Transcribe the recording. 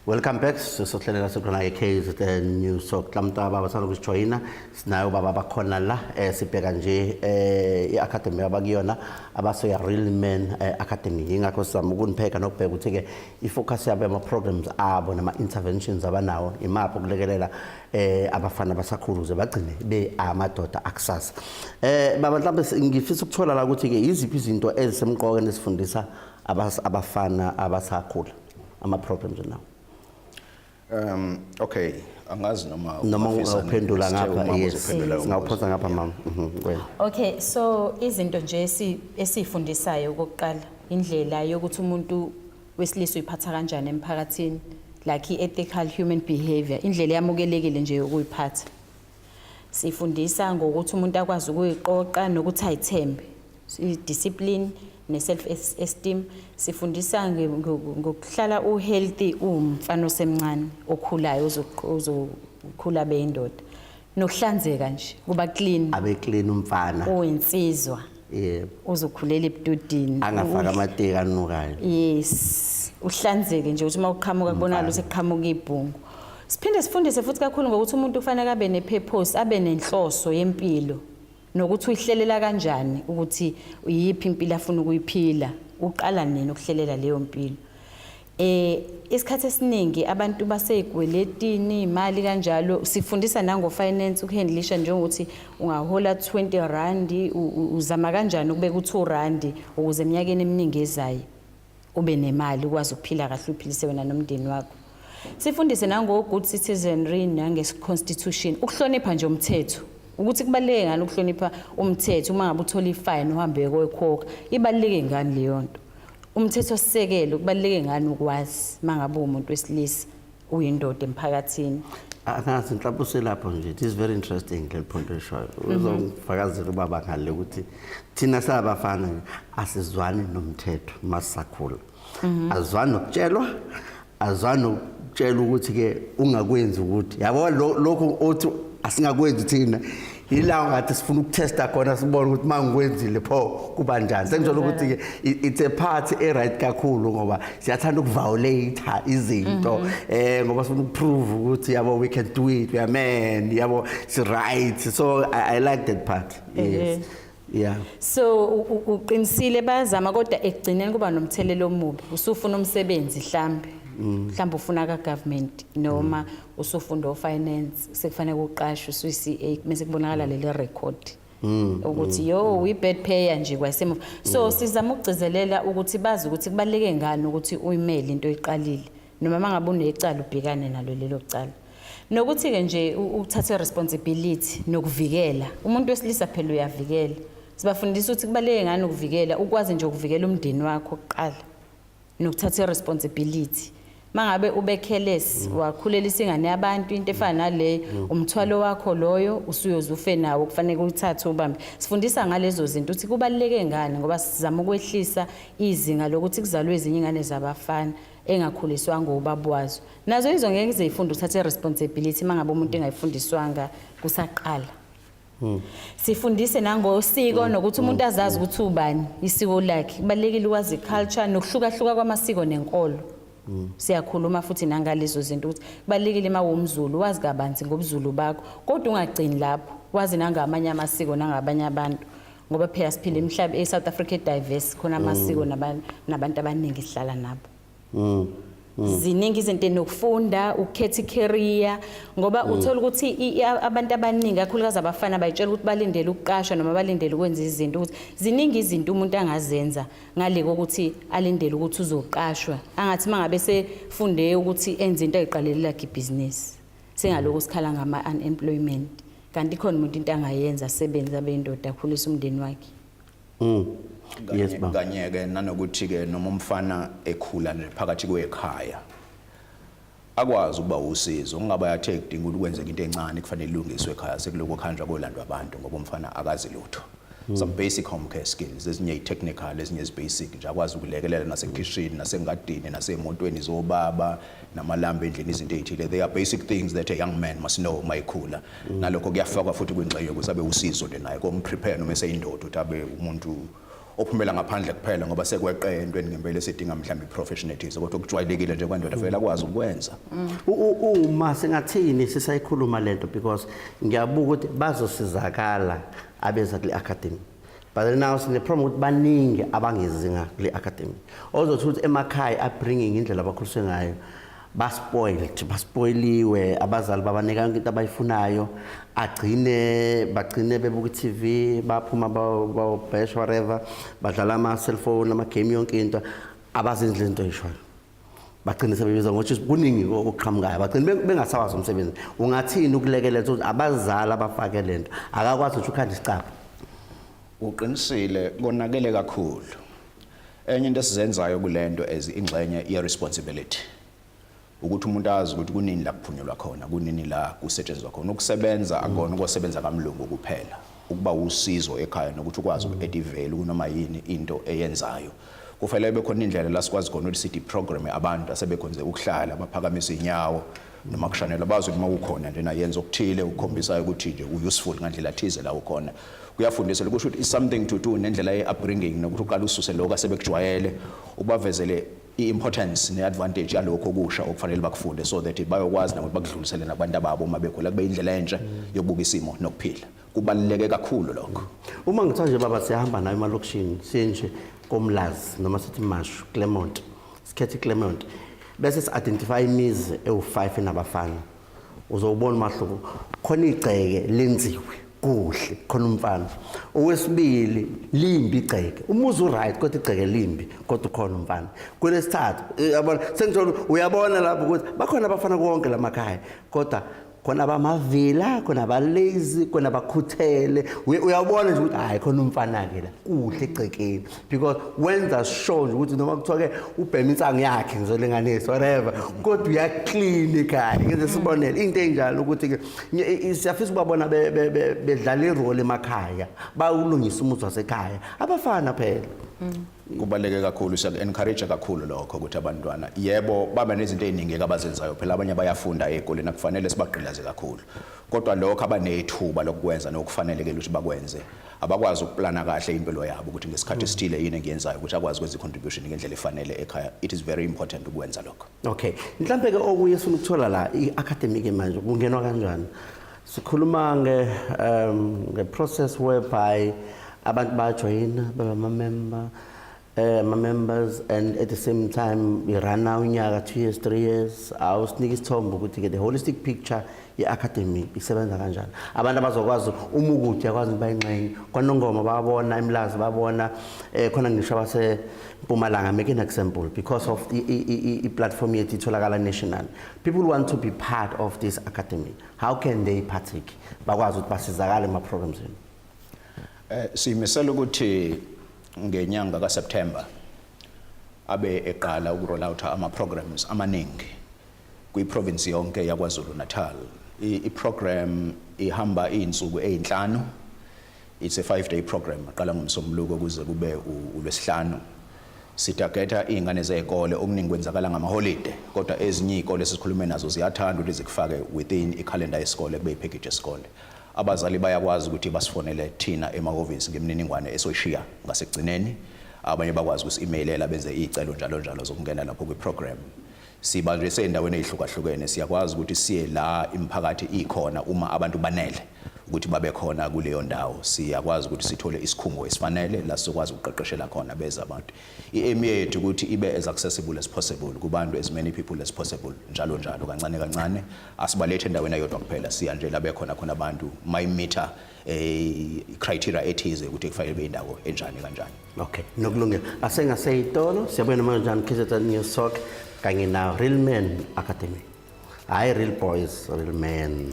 Welcome back. Sohlelela sikhona eCase the news so klamta baba sala kujoina sinayo baba bakhona la sibheka nje iacademy abakuyona abaso ya real men academy ingakho sizama ukunipheka nokubheka ukuthi ke ifocus yabo ama programs abo nama interventions abanawo imapho kulekelela abafana basakhuluze bagcine be amadoda akusasa. Baba mhlawumbe ngifisa ukuthola la ukuthi ke iziphi izinto ezisemqoka nesifundisa abafana abasakhula ama programs nawo. Okay, angazi noma uphendula ngapha yes ngawuphosa ngapha mama. Okay, so izinto nje esifundisayo okokuqala indlela yokuthi umuntu wesilisa uyiphatha kanjani emphakathini, like ethical human behavior, indlela yamukelekile nje ukuyiphatha. Sifundisa ngokuthi umuntu akwazi ukuyiqoqa nokuthi ayithembe, discipline ne self esteem. Sifundisa ngokuhlala uhealthy umfana osemncane okhulayo ozokhula beyindoda, nokuhlanzeka nje kuba clean, abe clean umfana oyinsizwa uzokhulela ebudodini angafaka amateka anukayo. Yes, uhlanzeke nje ukuthi uma uqhamuka kubonakala ukuthi kuqhamuka ibhungu. Siphinde sifundise futhi kakhulu ngokuthi umuntu ufanele abe nepurpose, abe nenhloso yempilo, nokuthi uyihlelela kanjani ukuthi uyiphi impilo afuna ukuyiphila, uqala nini ukuhlelela leyo mpilo. Isikhathi esiningi abantu baseyigweletini imali kanjalo. Sifundisa nango finance ukuhandlisha njengokuthi ungahola 20 rand uzama kanjani ukubeka u2 rand ukuze eminyakeni eminingi ezayo ube nemali ukwazi ukuphila kahle uphilise wena nomndeni wakho. Sifundise nango good citizenry nange constitution, ukuhlonipha nje umthetho, ukuthi kubaleke ngani ukuhlonipha umthetho. Uma ngabe uthola ifine uhambe koyikhokha, ibaleke ngani leyo nto. Umthetho sisekelo kubaleke ngani ukwazi mangabe umuntu wesilisa uyindoda emphakathini. Angazi mhlawumbe uselapho nje, it is very interesting le point eshoyo. Uzongifakazela ubaba ngale ukuthi thina sabafana asizwani nomthetho masisakhula. Azwani nokutshelwa, azwani ukutshela ukuthi ke ungakwenzi ukuthi yabo lokho othi asingakwenzi thina ila ngathi sifuna ukutesta khona sibone ukuthi mangikwenzile pho kuba njani. Sengizola ukuthi ke it's a part right kakhulu ngoba siyathanda ukuviolate izinto ngoba sifuna ukuprove ukuthi yabo we can do it, we are men, yabo it's right. So I like that part. Yes. Yeah. So uqinisile bayazama kodwa ekugcineni kuba nomthelelo omubi. Usufuna umsebenzi mhlambe ufuna ka government noma usufunda o finance sekufanele uqashwe uCCA bese kubonakala leli record ukuthi yo we bad payer nje kwasemo. So sizama ukugcizelela ukuthi bazi ukuthi kubaleke ngani ukuthi uyimele into oyiqalile noma mangabe unecala ubhekane nalo lelo cala, nokuthi ke nje ukuthatha responsibility nokuvikela umuntu wesilisa phela uyavikela. Sibafundisa ukuthi kubaleke ngani ukuvikela, ukwazi nje ukuvikela umndeni wakho oqala nokuthatha responsibility. Mangabe ube careless wakhulela isingane yabantu into efana nale umthwalo wakho loyo usuyozufe nawo kufanele uyithathe ubambe. Sifundisa ngalezo zinto ukuthi kubaleke ngani ngoba sizama ukwehlisa izinga lokuthi kuzalwe ezinye ingane zabafana engakhuliswa ngobaba wazo. Nazo izo ngeke izifunda uthathe responsibility mangabe umuntu engayifundiswanga kusaqala. Sifundise nangosiko nokuthi umuntu azazi ukuthi ubani isiko lakhe. Kubalekile ukwazi culture nokuhlukahluka kwamasiko nenkolo. Siyakhuluma futhi nangalezo zinto ukuthi kubalekile mawumZulu wazi kabanzi ngobuzulu bakho kodwa ungagcini lapho, wazi nangamanye amasiko nangabanye abantu ngoba phela siphila emhlabeni eSouth Africa diverse, khona amasiko nabantu abaningi sihlala nabo. Ziningi izinto enokufunda ukhetha career ngoba uthola ukuthi abantu abaningi kakhulukazi abafana bayitshela ukuthi balindele ukuqashwa noma balindele ukwenza izinto ukuthi ziningi izinto umuntu angazenza ngale kokuthi alindele ukuthi uzoqashwa. Angathi mangabe sefunde ukuthi enze into ayiqalelela ibusiness sengaloko sikhala ngama unemployment, kanti khona umuntu into angayenza sebenza beyindoda akhulisa umndeni wakhe. Yes ba. Kanye ke nanokuthi ke noma umfana ekhula phakathi kwekhaya akwazi ukuba usizo, ungaba yathe kudinga ukwenza into encane kufanele ilungiswe ekhaya sekuloko khanjwa kolandwa abantu ngoba umfana akazi lutho. Some basic home care skills, ezinye technical, ezinye basic nje akwazi ukulekelela nasekitchen nasengadini nasemotweni zobaba namalambe endlini izinto ezithile. They are basic things that a young man must know mayikhula. Nalokho kuyafakwa futhi kwinxeyo ukuthi abe usizo lenayo komprepare noma eseyindoda ukuthi abe umuntu ophumela ngaphandle kuphela ngoba sekweqe entweni ngempela esidinga mhlawumbe i-professionalism kodwa kujwayelekile nje kwandoda vele akwazi ukwenza. Uma singathini sisayikhuluma lento because ngiyabuka ukuthi bazosizakala abeza kule academy. But now sine problem ukuthi baningi abangezinga kule academy. Ozothi ukuthi emakhaya upbringing indlela abakhuliswe ngayo baspoiliwe abazali babanika into abayifunayo bagcine bebuka TV baphuma babash whatever badlala ama cellphone ama game yonke into abazenza into eyishwayo bagcine sebebiza ngokuthi kuningi okuqhamukayo bagcine bengasawazi umsebenzi. Ungathini ukulekelela ukuthi abazali abafake lento akakwazi ukuthi ukhanda isicapha? Uqinisile konakele kakhulu. Enye into esizenzayo kulento as ingxenye ye responsibility ukuthi umuntu azi ukuthi kunini la kuphunyelwa khona kunini la kusetshenzwa khona. Ukusebenza akona ukusebenza kamlungu kuphela ukuba usizo ekhaya nokuthi ukwazi uku-edivela kunoma yini into eyenzayo. Kufanele bekhona indlela la sikwazi khona ukuthi sithi program abantu asebekhonze ukuhlala baphakamisa inyawo noma kushanela bazi ukuthi mawukhona nje na yenza okuthile ukukhombisa ukuthi nje useful ngandlela thize la ukhona. Kuyafundiswa ukuthi is something to do nendlela ye-upbringing nokuthi uqala ususe lokho asebekujwayele ubavezele i-importance ne-advantage yalokho okusha okufanele bakufunde so that bayokwazi nabo bakudlulisele nabantu ababo uma bekhona kube indlela entsha yokubuka isimo nokuphila. Kubaluleke kakhulu lokho. Uma ngithiwa nje baba siyahamba nayo emalokishini sinje komlazi noma sithi Mashu Clement sikhethe Clement bese si-identify imizi ewu5 enabafana uzobona umahluko khona igceke lenziwe kuhle khona umfana. Owesibili limbi igceke umuzi uright kodwa igceke limbi kodwa khona umfana. Kwelesithathu yabona sengithola uyabona lapho ukuthi bakhona abafana konke lamakhaya kodwa khona abamavila khona abalazy khona abakhuthele uyabona nje ukuthi hayi khona umfana ke la kuhle egcekeni because wenza show nje ukuthi noma kuthiwa ke ubhema insango yakhe ngizolinganisa whatever kodwa uyaclean ekhaya ngenze sibonele into enjalo ukuthi ke siyafisa ukubabona bedlala irole emakhaya bawulungisa umuzi wasekhaya abafana phela. Kubaluleke kakhulu siya-encourage kakhulu lokho ukuthi abantwana yebo baba nezinto eziningi abazenzayo phela abanye bayafunda ezikoleni akufanele sibagqilaze kakhulu kodwa lokho abanethuba lokwenza nokufanelekela ukuthi bakwenze abakwazi ukuplana kahle impilo yabo ukuthi ngesikhathi esithile yini engiyenzayo ukuthi akwazi ukwenza i-contribution ngendlela efanele ekhaya. It is very important ukwenza lokho. Okay, mhlambe ke okuye sifuna ukuthola la i-academic manje kungenwa kanjani? Sikhuluma nge-process whereby abantu bajoyina baba ama-member members and at the same time we run now unyaka 2 years 3 years awusinika isithombe ukuthi ke the holistic picture ye-academy isebenza kanjani abantu abazokwazi uma ukuthi yakwazi bayingxenye kwanongoma babona imlazi babona khona ngisho abase-Mpumalanga make an example because of i-platform yethu itholakala national. People want to be part of this academy. How can they partake bakwazi ukuthi basizakale ema-programs enu? Simisela ukuthi ngenyanga kaSeptember abe eqala ukuroll out ama-programs amaningi kwi-province yonke yaKwaZulu Natal. I-program ihamba iy'nsuku ey'nhlanu. It's a 5-day program aqala ngomsombuluko kuze kube uLwesihlanu. Sitargeta iy'ngane zey'kole okuningi kwenzakala ngamaholide kodwa ezinye iy'kole esikhulume nazo ziyathanda ukuthi zikufake within i-calendar yesikole kube i-package yesikole. Abazali bayakwazi ukuthi basifonele thina emahhovisi ngemininingwane esoyishiya ngasekugcineni abanye bakwazi ukusi-emailela benze iy'celo njalo zokungena lapho kwi-program. Siba nje sey'ndaweni ey'hlukahlukene siyakwazi ukuthi siye la imiphakathi ikhona uma abantu banele ukuthi babe khona kuleyo ndawo siyakwazi ukuthi sithole isikhungo esifanele la sizokwazi ukuqeqeshela khona beza abantu. I-aim yethu ukuthi ibe as accessible as possible kubantu as many people as possible njalo kancane asibalethe endaweni eyodwa kuphela siya nje la bekhona abantu mayimitha criteria ethize ukuthi kufanele be indawo enjani kanjani. Okay, nokulungela asengaseyitolo siyabona manje njani KZN News Talk kanye na Real Men Academy. Hayi real boys, real men.